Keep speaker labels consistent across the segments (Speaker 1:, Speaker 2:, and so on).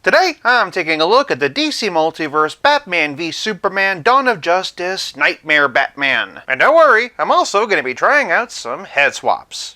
Speaker 1: Today, I'm taking a look at the DC Multiverse Batman v Superman Dawn of Justice Knightmare Batman. And don't worry, I'm also going to be trying out some head swaps.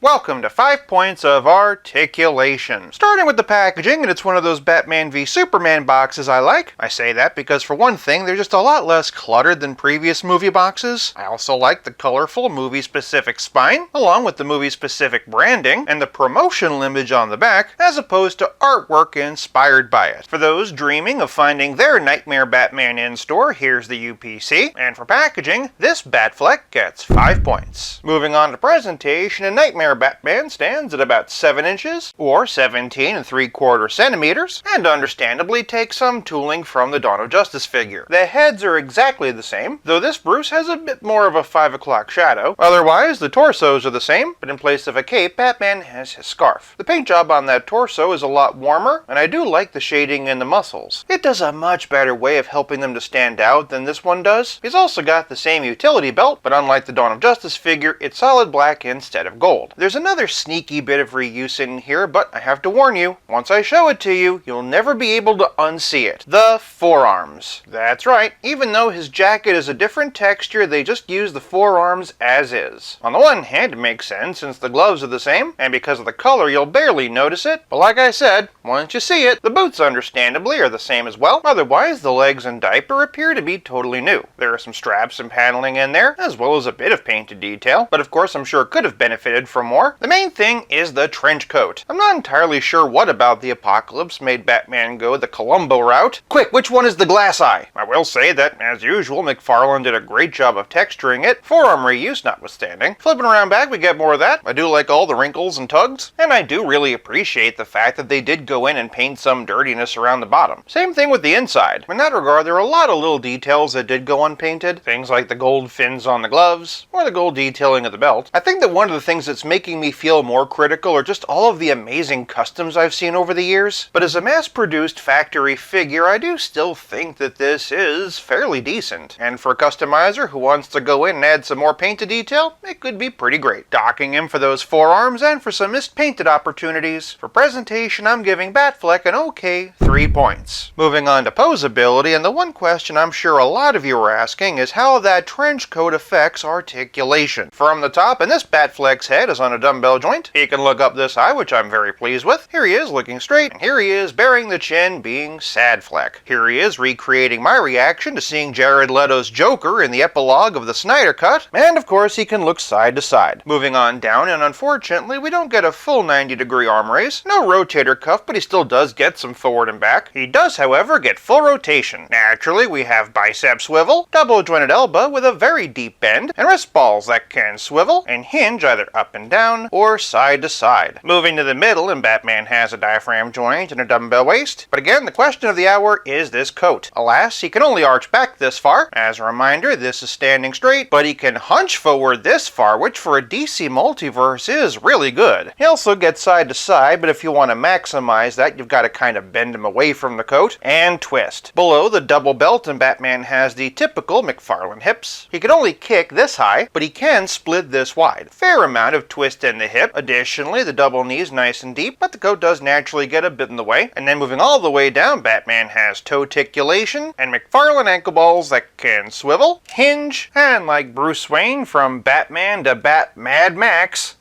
Speaker 1: Welcome to 5 Points of Articulation. Starting with the packaging, and it's one of those Batman v Superman boxes I like. I say that because for one thing, they're just a lot less cluttered than previous movie boxes. I also like the colorful movie-specific spine, along with the movie-specific branding, and the promotional image on the back, as opposed to artwork inspired by it. For those dreaming of finding their Knightmare Batman in store, here's the UPC. And for packaging, this Batfleck gets 5 points. Moving on to presentation, a Knightmare Batman stands at about 7 inches, or 17 3/4 centimeters, and understandably takes some tooling from the Dawn of Justice figure. The heads are exactly the same, though this Bruce has a bit more of a 5 o'clock shadow. Otherwise, the torsos are the same, but in place of a cape, Batman has his scarf. The paint job on that torso is a lot warmer, and I do like the shading in the muscles. It does a much better way of helping them to stand out than this one does. He's also got the same utility belt, but unlike the Dawn of Justice figure, it's solid black instead of gold. There's another sneaky bit of reuse in here, but I have to warn you, once I show it to you, you'll never be able to unsee it. The forearms. That's right, even though his jacket is a different texture, they just use the forearms as is. On the one hand, it makes sense since the gloves are the same, and because of the color you'll barely notice it, but like I said, once you see it, the boots understandably are the same as well. Otherwise, the legs and diaper appear to be totally new. There are some straps and paneling in there, as well as a bit of painted detail, but of course I'm sure it could have benefited from more. The main thing is the trench coat. I'm not entirely sure what about the Apocalypse made Batman go the Columbo route. Quick, which one is the glass eye? I will say that, as usual, McFarlane did a great job of texturing it, forearm reuse notwithstanding. Flipping around back, we get more of that. I do like all the wrinkles and tugs, and I do really appreciate the fact that they did go in and paint some dirtiness around the bottom. Same thing with the inside. In that regard, there are a lot of little details that did go unpainted. Things like the gold fins on the gloves, or the gold detailing of the belt. I think that one of the things that's making me feel more critical are just all of the amazing customs I've seen over the years. But as a mass-produced factory figure, I do still think that this is fairly decent. And for a customizer who wants to go in and add some more painted detail, it could be pretty great. Docking him for those forearms and for some missed painted opportunities. For presentation, I'm giving Batfleck an okay 3 points. Moving on to posability, and the one question I'm sure a lot of you are asking is how that trench coat affects articulation. From the top, and this Batfleck's head is on a dumbbell joint. He can look up this high, which I'm very pleased with. Here he is looking straight, and here he is bearing the chin being sad fleck. Here he is recreating my reaction to seeing Jared Leto's Joker in the epilogue of the Snyder Cut, and of course he can look side to side. Moving on down, and unfortunately we don't get a full 90-degree arm raise. No rotator cuff, but he still does get some forward and back. He does, however, get full rotation. Naturally, we have bicep swivel, double jointed elbow with a very deep bend, and wrist balls that can swivel and hinge either up and down or side to side. Moving to the middle, and Batman has a diaphragm joint and a dumbbell waist. But again, the question of the hour is this coat. Alas, he can only arch back this far. As a reminder, this is standing straight, but he can hunch forward this far, which for a DC Multiverse is really good. He also gets side to side, but if you want to maximize that, you've got to kind of bend him away from the coat and twist. Below the double belt, and Batman has the typical McFarlane hips. He can only kick this high, but he can split this wide. Fair amount of twist in the hip. Additionally, the double knee is nice and deep, but the coat does naturally get a bit in the way. And then moving all the way down, Batman has toe articulation and McFarlane ankle balls that can swivel, hinge, and like Bruce Wayne from Batman to Mad Max,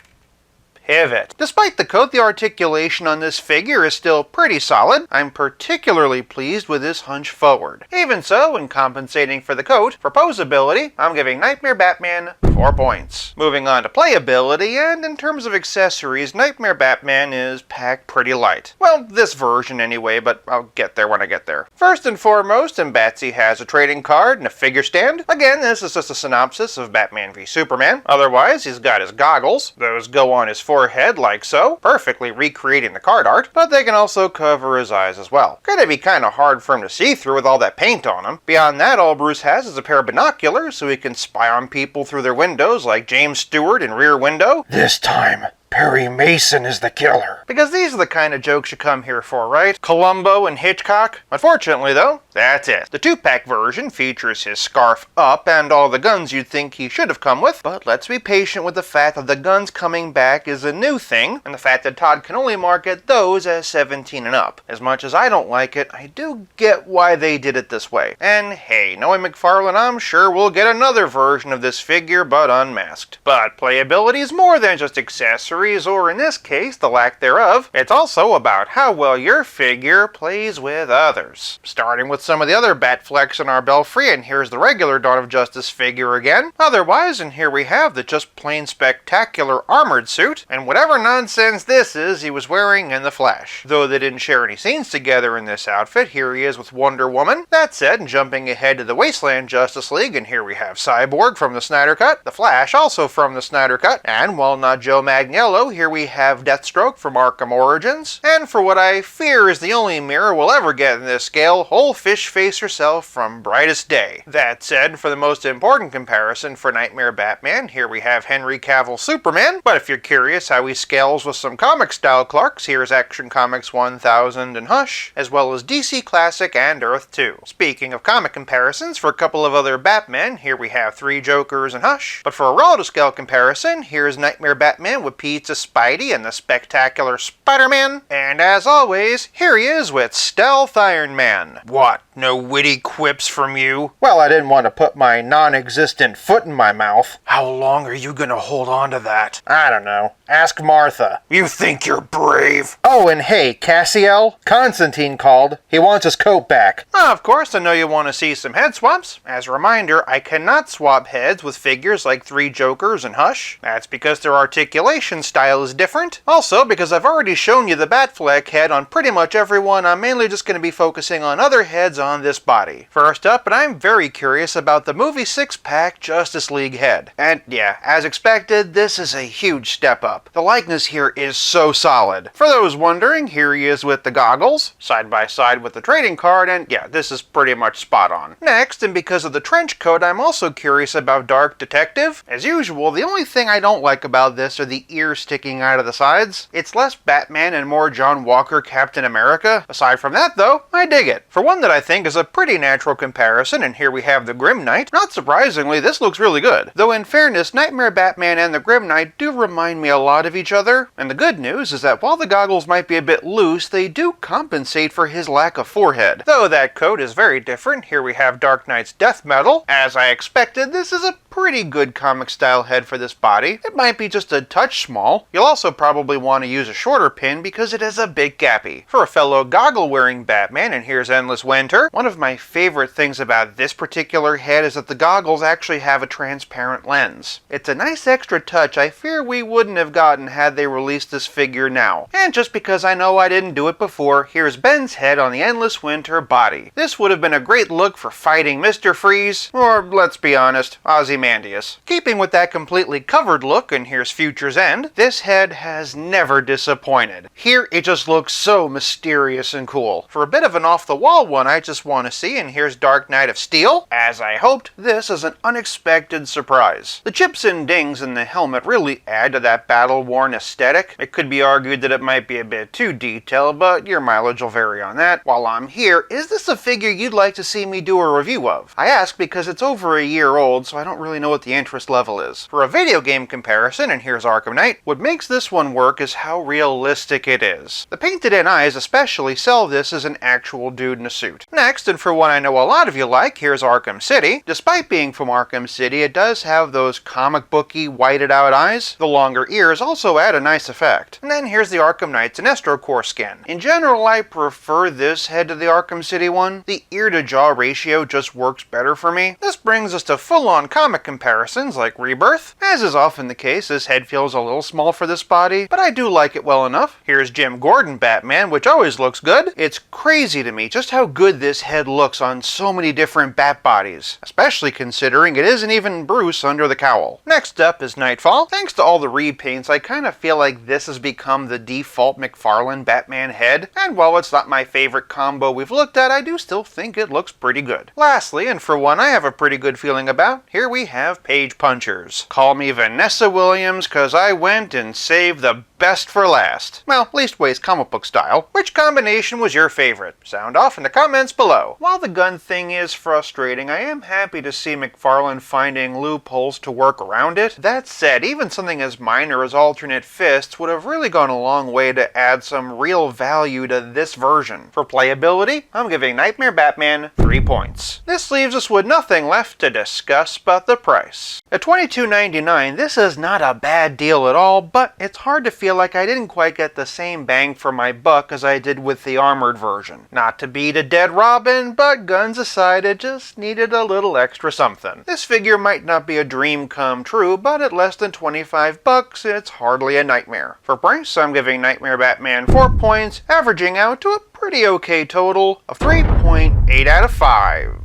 Speaker 1: pivot. Despite the coat, the articulation on this figure is still pretty solid. I'm particularly pleased with his hunch forward. Even so, in compensating for the coat, for posability, I'm giving Knightmare Batman 4 points. Moving on to playability, and in terms of accessories, Knightmare Batman is packed pretty light. Well, this version anyway, but I'll get there when I get there. First and foremost, Batsy has a trading card and a figure stand. Again, this is just a synopsis of Batman v Superman. Otherwise, he's got his goggles. Those go on his forehead like so, perfectly recreating the card art, but they can also cover his eyes as well. Gonna be kinda hard for him to see through with all that paint on him. Beyond that, all Bruce has is a pair of binoculars so he can spy on people through their windows like James Stewart in Rear Window.
Speaker 2: This time, Perry Mason is the killer.
Speaker 1: Because these are the kind of jokes you come here for, right? Columbo and Hitchcock? Unfortunately though, that's it. The 2-pack version features his scarf up and all the guns you'd think he should have come with, but let's be patient with the fact that the guns coming back is a new thing, and the fact that Todd can only market those as 17 and up. As much as I don't like it, I do get why they did it this way. And hey, knowing McFarlane, I'm sure we'll get another version of this figure, but unmasked. But playability is more than just accessories, or in this case, the lack thereof. It's also about how well your figure plays with others. Starting with some of the other Batflecks in our belfry, and here's the regular Dawn of Justice figure again. Otherwise, and here we have the just plain spectacular armored suit, and whatever nonsense this is, he was wearing in The Flash. Though they didn't share any scenes together in this outfit, here he is with Wonder Woman. That said, and jumping ahead to the Wasteland Justice League, and here we have Cyborg from the Snyder Cut, The Flash also from the Snyder Cut, and while not Joe Manganiello, here we have Deathstroke from Arkham Origins, and for what I fear is the only mirror we'll ever get in this scale, whole fish face herself from Brightest Day. That said, for the most important comparison for Knightmare Batman, here we have Henry Cavill Superman, but if you're curious how he scales with some comic-style Clarks, here's Action Comics 1000 and Hush, as well as DC Classic and Earth 2. Speaking of comic comparisons, for a couple of other Batmen, here we have 3 Jokers and Hush, but for a relative scale comparison, here's Knightmare Batman with Pizza Spidey and the spectacular Spider-Man, and as always, here he is with Stealth Iron Man. What? No witty quips from you? Well, I didn't want to put my non-existent foot in my mouth. How long are you gonna hold on to that? I don't know. Ask Martha. You think you're brave? Oh, and hey, Cassiel, Constantine called. He wants his coat back. Of course, I know you want to see some head swaps. As a reminder, I cannot swap heads with figures like 3 Jokers and Hush. That's because their articulation style is different. Also, because I've already shown you the Batfleck head on pretty much everyone, I'm mainly just going to be focusing on other heads on this body. First up, and I'm very curious about the movie 6-pack Justice League head. And yeah, as expected, this is a huge step up. The likeness here is so solid. For those wondering, here he is with the goggles, side by side with the trading card, and yeah, this is pretty much spot on. Next, and because of the trench coat, I'm also curious about Dark Detective. As usual, the only thing I don't like about this are the ears sticking out of the sides. It's less Batman and more John Walker Captain America. Aside from that though, I dig it. For one that I think is a pretty natural comparison, and here we have the Grim Knight. Not surprisingly, this looks really good. Though in fairness, Knightmare Batman and the Grim Knight do remind me a lot of each other. And the good news is that while the goggles might be a bit loose, they do compensate for his lack of forehead. Though that coat is very different, here we have Dark Knight's death metal. As I expected, this is a pretty good comic style head for this body. It might be just a touch small. You'll also probably want to use a shorter pin because it is a bit gappy. For a fellow goggle wearing Batman, and here's Endless Winter, one of my favorite things about this particular head is that the goggles actually have a transparent lens. It's a nice extra touch I fear we wouldn't have gotten had they released this figure now. And just because I know I didn't do it before, here's Ben's head on the Endless Winter body. This would have been a great look for fighting Mr. Freeze, or let's be honest, Ozymandias. Keeping with that completely covered look, and here's Future's End, this head has never disappointed. Here it just looks so mysterious and cool. For a bit of an off-the-wall one I just want to see, and here's Dark Knight of Steel. As I hoped, this is an unexpected surprise. The chips and dings in the helmet really add to that battle-worn aesthetic. It could be argued that it might be a bit too detailed, but your mileage will vary on that. While I'm here, is this a figure you'd like to see me do a review of? I ask because it's over a year old, so I don't really know what the interest level is. For a video game comparison, and here's Arkham Knight, what makes this one work is how realistic it is. The painted-in eyes especially sell this as an actual dude in a suit. Next, and for one I know a lot of you like, here's Arkham City. Despite being from Arkham City, it does have those comic booky whited out eyes. The longer ears also add a nice effect. And then here's the Arkham Knight's Sinestro Core skin. In general, I prefer this head to the Arkham City one. The ear to jaw ratio just works better for me. This brings us to full-on comic comparisons like Rebirth. As is often the case, this head feels a little small for this body, but I do like it well enough. Here's Jim Gordon Batman, which always looks good. It's crazy to me just how good this head looks on so many different bat bodies, especially considering it isn't even Bruce under the cowl. Next up is Nightfall. Thanks to all the repaints, I kind of feel like this has become the default McFarlane Batman head, and while it's not my favorite combo we've looked at, I do still think it looks pretty good. Lastly, and for one I have a pretty good feeling about, here we have page punchers. Call me Vanessa Williams, cause I went and saved the best for last. Well, leastways comic book style. Which combination was your favorite? Sound off in the comments below. While the gun thing is frustrating, I am happy to see McFarlane finding loopholes to work around it. That said, even something as minor as alternate fists would have really gone a long way to add some real value to this version. For playability, I'm giving Knightmare Batman 3 points. This leaves us with nothing left to discuss but the price. At $22.99, this is not a bad deal at all, but it's hard to feel like I didn't quite get the same bang for my buck as I did with the armored version. Not to beat a dead Robin, but guns aside, it just needed a little extra something. This figure might not be a dream come true, but at less than 25 bucks, it's hardly a nightmare. For price, I'm giving Knightmare Batman 4 points, averaging out to a pretty okay total of 3.8 out of 5.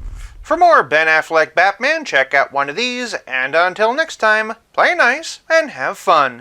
Speaker 1: For more Ben Affleck Batman, check out one of these, and until next time, play nice and have fun.